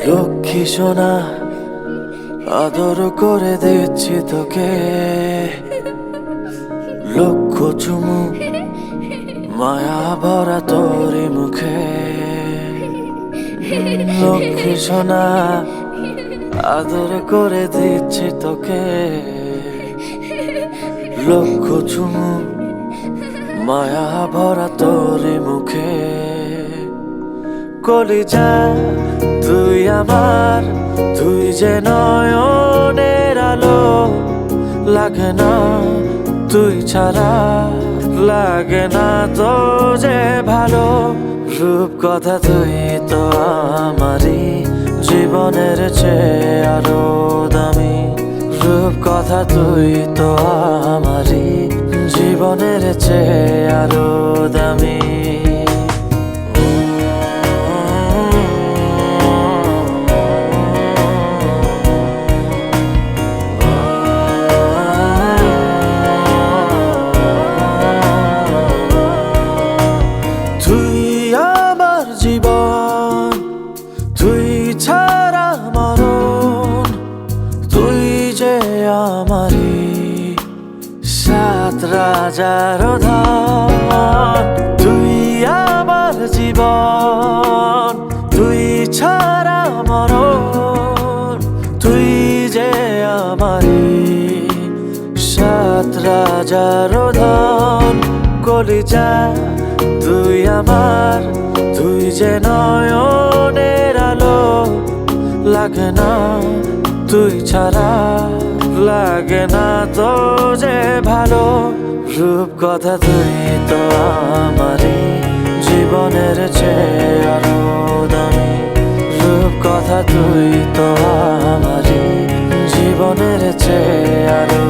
লক্ষ্মী সোনা আদর করে দিচ্ছি তোকে, লক্ষ চুমু মায়া ভরা তোরি মুখে। লক্ষ্মী সোনা আদর করে দিচ্ছি তোকে, লক্ষ চুমু মায়া ভরা তোরি মুখে। কলিজা তুই আমার, তুই যে নয়নের আলো, লাগে না তুই ছাড়া, লাগে না তো যে ভালো। রূপ কথা তুই তো আমারই জীবনের চেয়ে আরো দামি, রূপ কথা তুই তো আমারই জীবনের চেয়ে আরো দামি। তুই আমার জীবন, তুই ছাড়া মরণ, তুই যে আমারই সাত রাজার ধন। তুই আমার জীবন, তুই ছাড়া মরণ, তুই যে আমারই সাত রাজার ধন। কলিজা তুই আমার, তুই যে নয়নের আলো, লাগে না তুই ছাড়া, লাগে না তো যে ভালো। রূপ কথা তুই তো আমারই জীবনের চেয়ে আরো দামি, রূপ কথা তুই তো আমারই জীবনের চেয়ে আরো